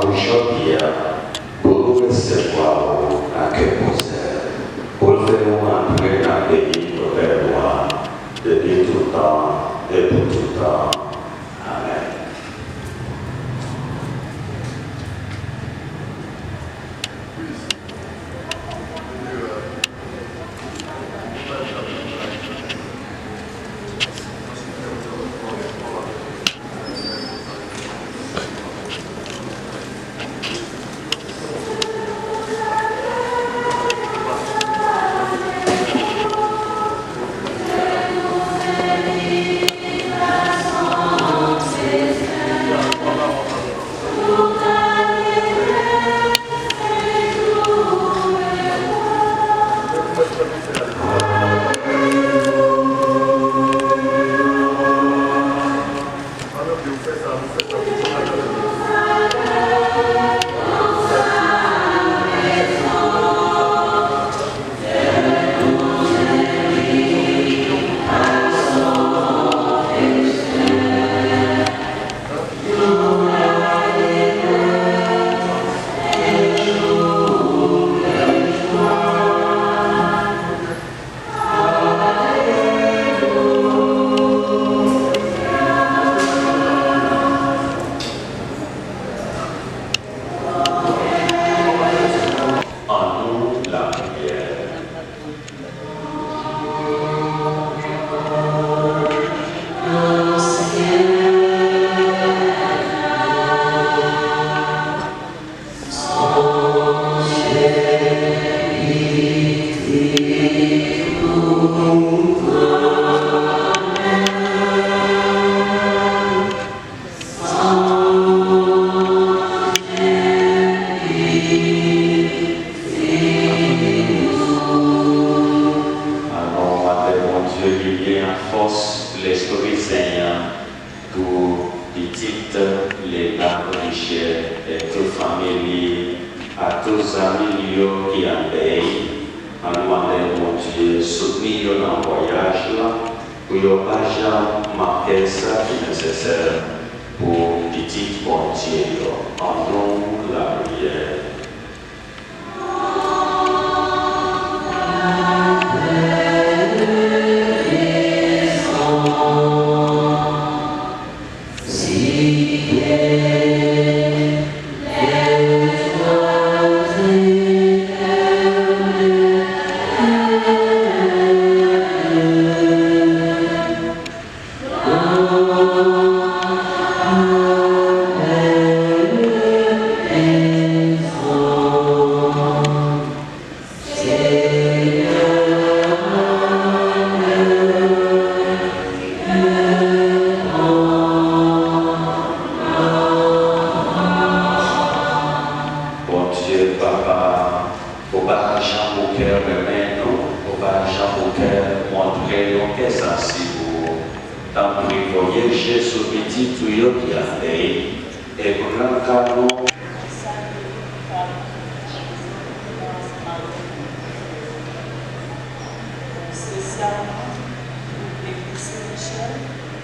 Aujourd'hui, pour recevoir à quel concert, pour faire entrer dans le pays pour faire gloire, depuis tout temps et pour tout temps. Amen. Saint Michel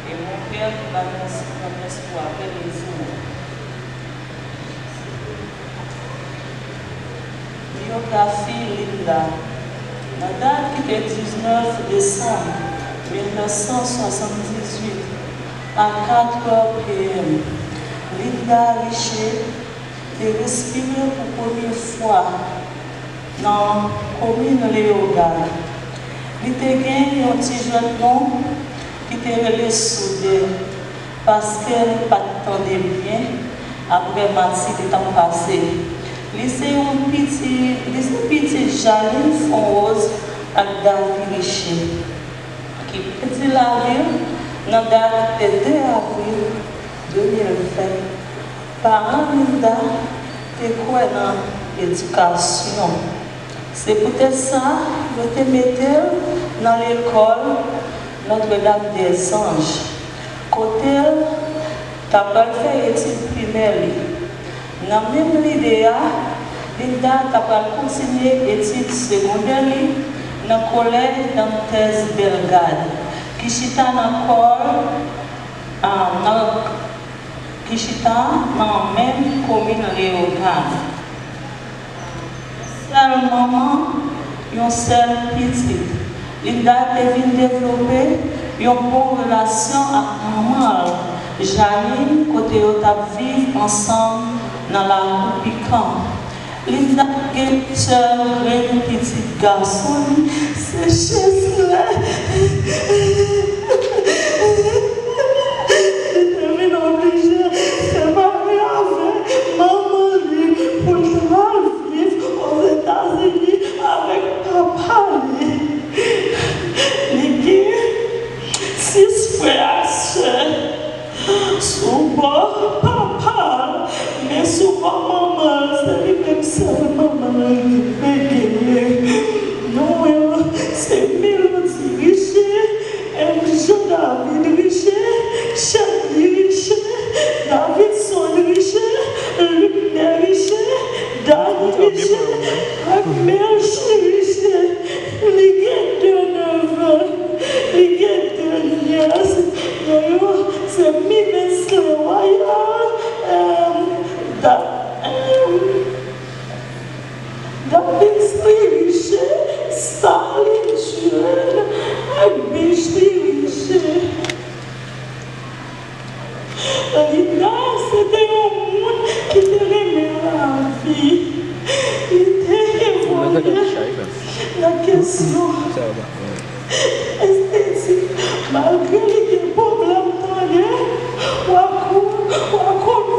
et mon père qui va nous espoir les jours. Biographie Linda. La date qui était 19 décembre 1978 à 4h p.m. Linda Riche est respirée pour la première fois dans la commune Leogane. Il était gagné un petit jeune homme qui était relé soudé parce qu'elle n'a pas entendu bien après Mathis de temps passé. C'est un petit Michel Fonrose Riche qui petit la ville dans la date de 2 avril 2020. Parents Linda te quoi dans l'éducation. C'est peut-être ça que te mettez dans l'école Notre-Dame des Anges. Côté t'as pas fait études primaires. Dans même l'idée, Linda t'as pas continué études secondaires dans le collège Leogane, qui chita dans la même commune Leogane. Seule maman, une seule petite. Linda devait développer une bonne relation avec maman. Janine, côté où tu vivre ensemble dans la rue Piquant. Linda est un petit garçon, c'est chez là. Elle est obligée de se marier avec maman pour vivre aux États-Unis avec papa. Les 6 frères et sœurs. Souvent papa, mais souvent maman, c'est lui-même seul maman qui fait gagner. Non, c'est Mélodie Riche, David Riche, Chante Riche, Davidson Riche, Luc Riche, David Riche, Merci Riche, les gars de 9 ans, les gars de nièce, c'est Ministre Royal, David Riche, Staline jeune, Bndye Riche. Linda, c'était un monde qui te remet la vie. Il te révolé la question esthétique, malgré les problèmes ou à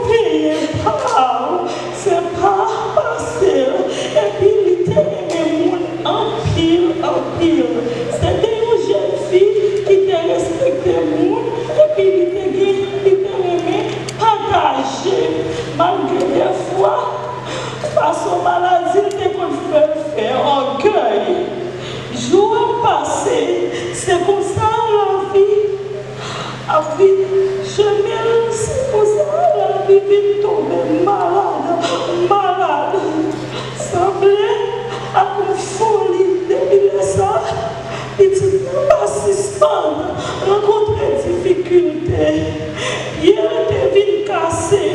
payer pas, c'est pas facile. Et puis, il était anpil. C'était une jeune fille qui te respectait monde, et puis il était partager, malgré des fois, façon maladie, il était qu'on faire orgueil. Jour passé, c'est pour ça la vie. Chemin, c'est pour ça la vie vient tomber malade. Semblait à une folie depuis ça. Petite assistante rencontrait difficulté. Il était cassé.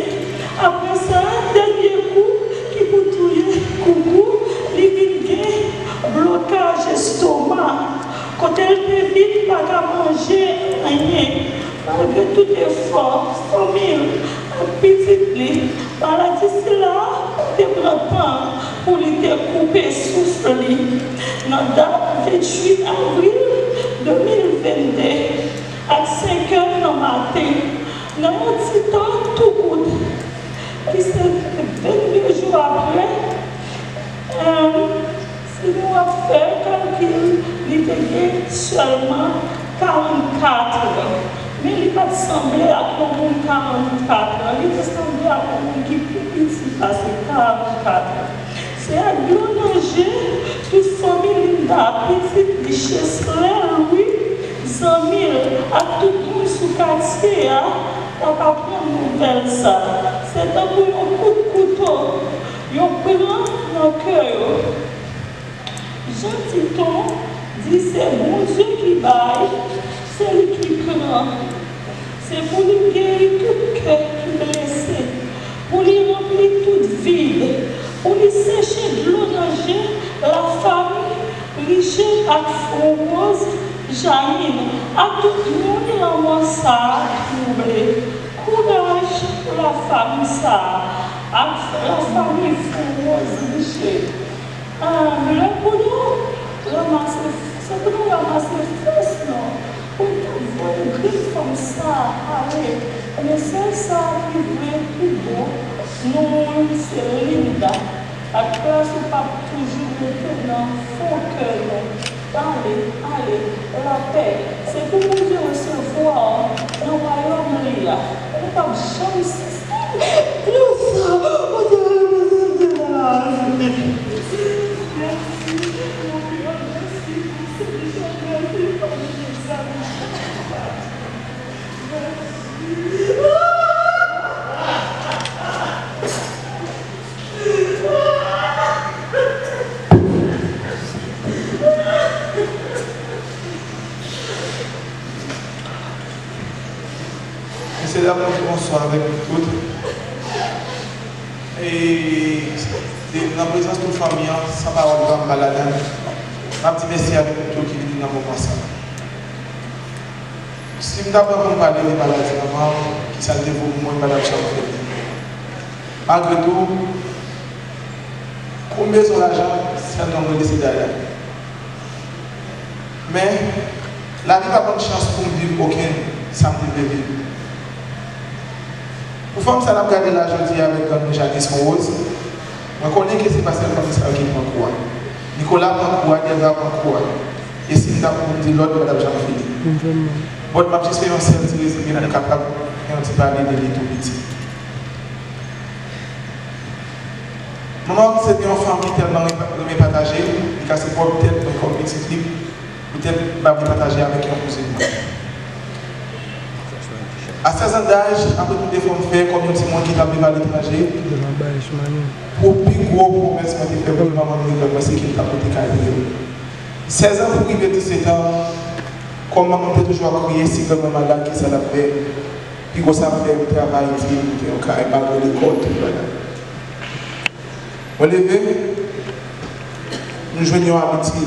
Après ça, dernier coup qui pour touiller coucou, il vient blocage estomac. Quand elle devine pas qu'à manger rien, malgré tout effort, famille, petite lit, maladie c'est là, de temps pour lui découper souffle. Dans la date 28 avril 2022, à 5 h du matin, dans un petit temps tout court, qui s'est 22 jours après, si nous avons fait calcul, il était seulement 44 ans. Mais il n'a pas semblé à comme 44 ans. Il semblait à comme qui plus petit, parce que 44 ans. C'est à Glonnanger, toute famille Linda, petite richesse, Louis, Zamil, à tout le monde sous quartier, on va prendre nouvelle ça. C'est un coup de couteau. Il prend dans le cœur. Jean Titon dit c'est bon Dieu qui baille, c'est lui qui prend. C'est pour lui guérir tout cœur qui est blessé, pour lui remplir toute vide, pour lui sécher de l'eau danger, la famille riche à Fonrose Janine, à tout le monde dans ça troublé. Courage pour la famille ça, à la famille Fonrose Riche. Le pour nous ramasser, c'est pour nous ramasser les fesses, non? Pour nous voir une griffe comme ça, allez. Mais c'est ça qui veut plus beau. Nous, c'est Linda. À classe, on pas toujours maintenant, faux cœur. Allez, la paix. C'est pour nous recevoir dans le royaume de l'Ia. On ne peut pas jamais ça. Plus ça, on dirait que c'est de la vie. dans la présence de toute famille, sans parole de malade, je dis merci à tout qui vient dans mon moment. Si je n'avais pas parlé des maladies avant, qui s'est développé moins madame Chante. Malgré tout, combien sont l'argent, c'est un nombre de décideurs. Mais la vie n'a pas de chance pour vivre aucun samedi de vivre. Pour faire ça, je regarde là aujourd'hui avec Nicolas Fonrose. Je connais que c'est passé comme ça qui prend quoi. Nicolas prend quoi, Delva prend quoi. Et si nous avons dit l'autre, madame Jean-Philippe. Votre ma petite expérience, c'est capable de parler de l'état petit. Maman, c'est une femme qui est tellement partagée, et qu'elle s'est peut-être comme petit clip, peut-être pas partager avec un cousin. À 16 ans d'âge, après tout des femmes faire comme un petit monde qui t'a à l'étranger, pour plus gros promesse que tu fais pour maman, c'est qu'il t'a coûté 16 ans pour arriver à 17 ans. Comme maman peut toujours crier si comme maman qui ça l'a fait, puis qu'on s'en fait au travail, puis on a malgré l'école, tout ça. On levé, nous joignons à amitié,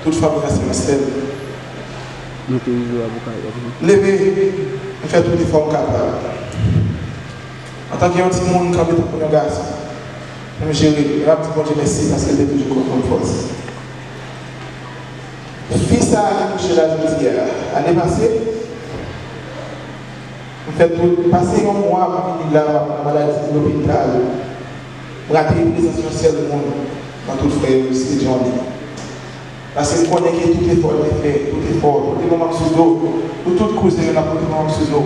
toute famille à Saint Michel. Levé, on fait toutes les formes capables. En tant qu'un petit monde qui a été pour un garçon, je me gérer, je vais dire merci parce qu'elle est toujours comme force. Fils a touché la journée l'année passée. En fait, passer un mois avant de venir là, la maladie de l'hôpital, pour atteindre une présence sociale du monde, dans tout frère aussi, Jeune. Parce que je connais que tout effort est fait, tout effort, tout moment sous eau, tout cousin, on a tout moment sous eau.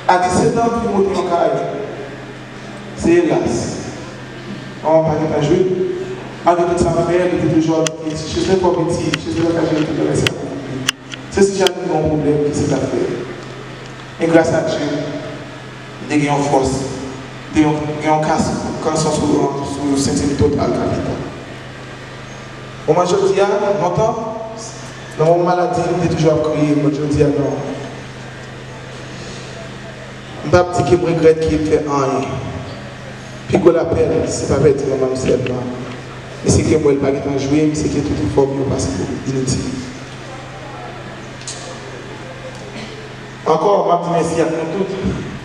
À 17 ans, puis monter en carrière, c'est hélas. On va pas jouer. Avec toute sa mère, elle était toujours je suis pas petit, je suis pas âgé, tout le reste. C'est ce que j'ai un problème qui s'est fait. Et grâce à Dieu, il y a une force, il y a un casse quand ils sont sous le sentiment total capital. Au moins, je dis, longtemps, dans mon maladie, il est toujours crié, moi je dis, non. Je ne vais pas dire que je regrette qu'il fait rien. Puis qu'on l'appelle, c'est pas bête, maman, c'est là. Mais c'est que moi, je ne vais pas jouer, mais c'est que tout est fort, parce que c'est inutile. Encore, je dis merci à nous tous.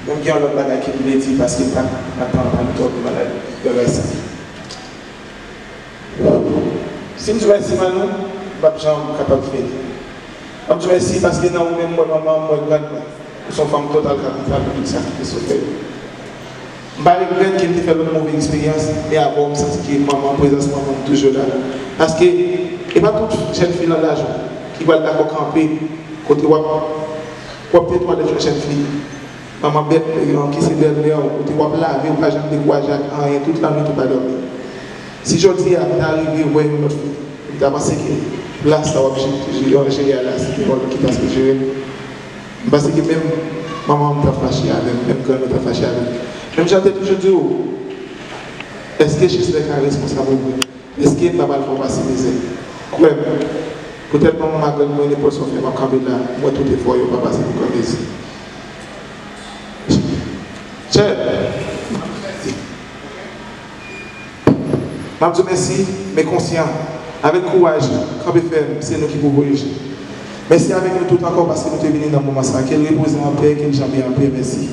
Même qui ont l'autre bagage qui me dit parce qu'il n'y a pas de temps de maladie. De reste. Si nous merci, Manou, je ne suis pas capable de faire. Je dis merci parce que dans même moi, maman, moi, grann, nous sommes femmes totales capitales de tout ça qui se fait. Je regrette qu'il ait fait une mauvaise expérience, mais avant, je sens que maman, présence, maman, toujours là. Parce que, il n'y a pas toute jeune fille dans l'âge qui va d'accord camper, côté wap, peut-être toi, des jeunes filles. Maman bête, qui s'est derrière, côté wap laver, ou pas jamais décourager, rien, toute la nuit, tout pas dormir. Si je dis à t'arriver, ouais, une autre fille, tu as pensé que là, ça va gérer là, c'est bon, qui passe que gérer. Parce que même maman m'a fâché avec, même quand elle m'a fâché avec. Même j'entends toujours dire, est-ce que je suis responsable? Est-ce que papa va passer des ailes? Ouais, peut-être que maman m'a donné une épaule sur ma caméra, moi tout est fort, il ne va pas passer pour comme ça. Tiens, je dis merci, mais conscient, avec courage, quand on fait, c'est nous qui vous voyagez. Merci avec nous tout encore parce que nous sommes venus dans le moment. Quel repose en paix, quel jamais en paix, merci.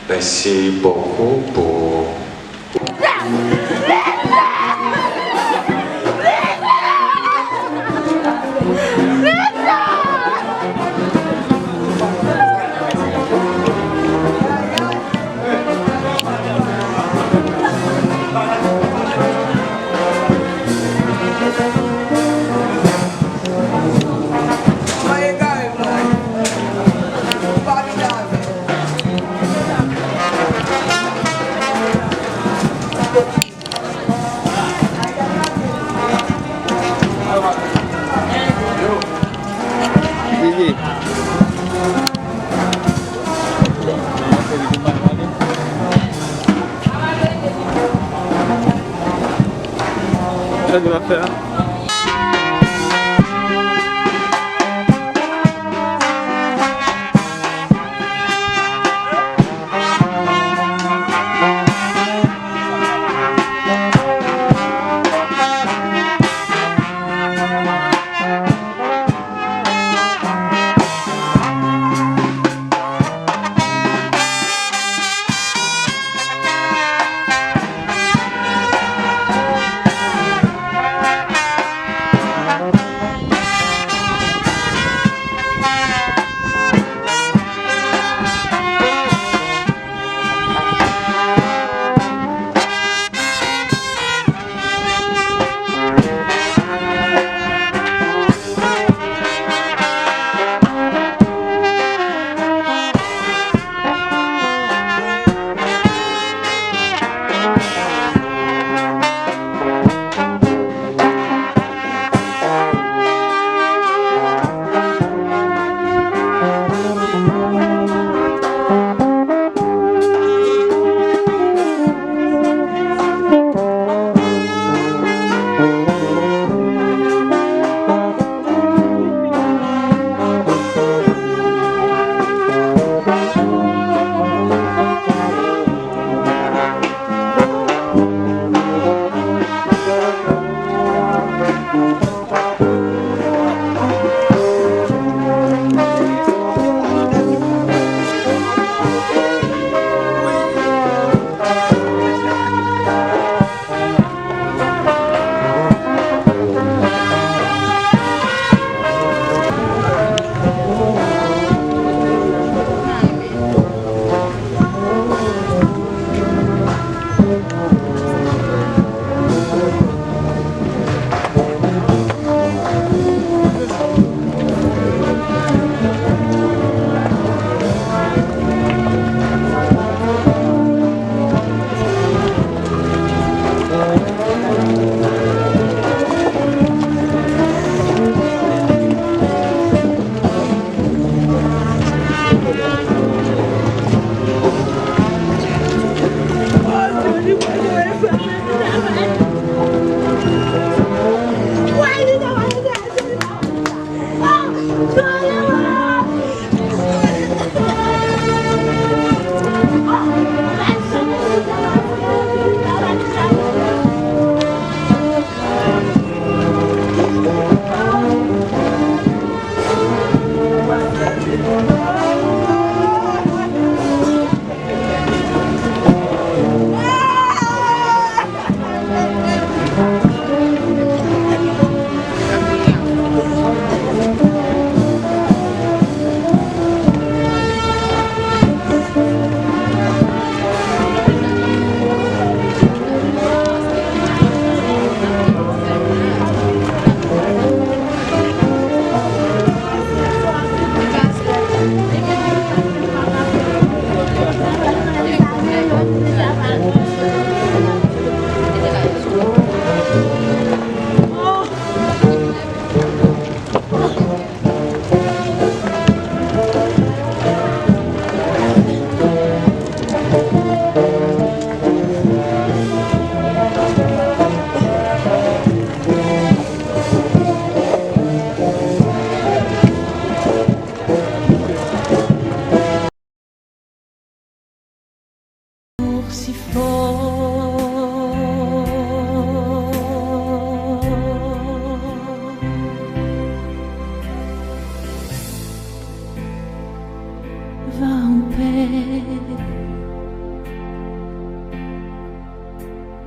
Merci beaucoup pour... Yo. pied. Ça va faire.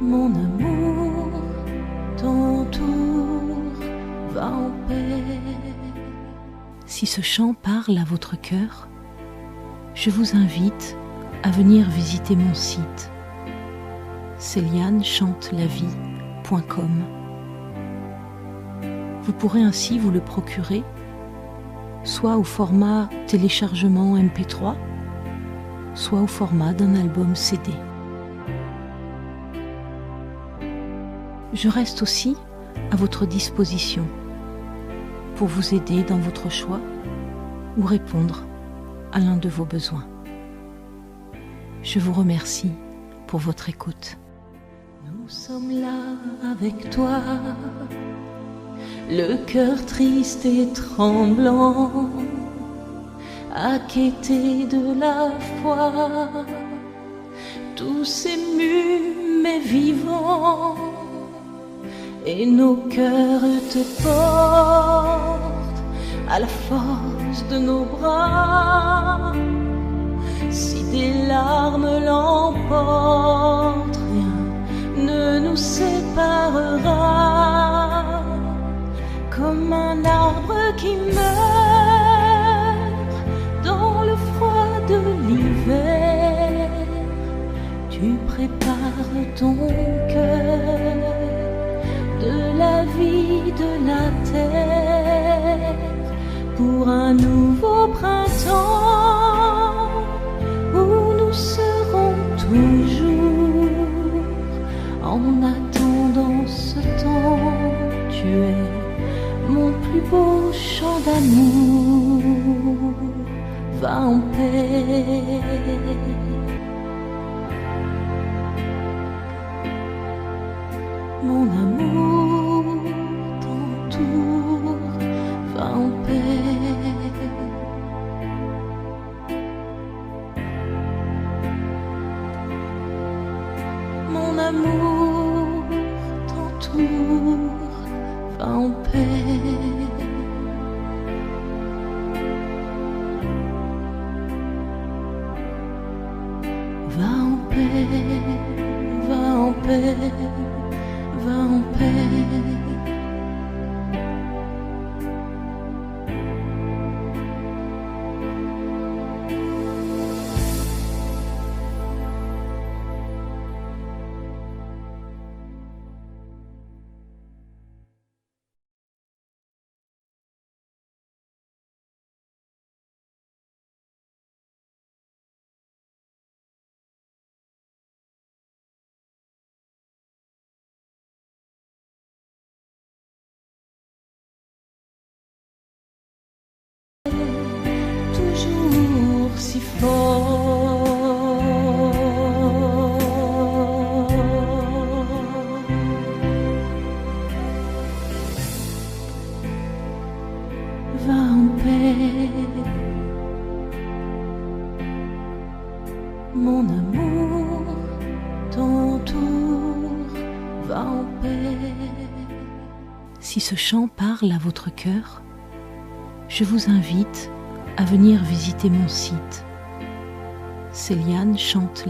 Mon amour, ton tour va en paix. Si ce chant parle à votre cœur, je vous invite à venir visiter mon site celianechantelavie.com. Vous pourrez ainsi vous le procurer, soit au format téléchargement MP3, soit au format d'un album CD. Je reste aussi à votre disposition pour vous aider dans votre choix ou répondre à l'un de vos besoins. Je vous remercie pour votre écoute. Nous sommes là avec toi, le cœur triste et tremblant, acquitté de la foi, tous émus mais vivants, et nos cœurs te portent à la force de nos bras. Si tes larmes l'emportent, rien ne nous séparera. Comme un arbre qui meurt dans le froid de l'hiver, tu prépares ton cœur de la vie de la terre pour un nouveau printemps où nous serons toujours. En attendant ce temps, tu es mon plus beau chant d'amour. Va en paix. Mon amour t'entoure, va en paix. Mon amour t'entoure, va en paix. Va en paix, va en paix. Va en paix. Toujours si fort, va en paix. Mon amour t'entoure, va en paix. Si ce chant parle à votre cœur, je vous invite à venir visiter mon site. Céliane chante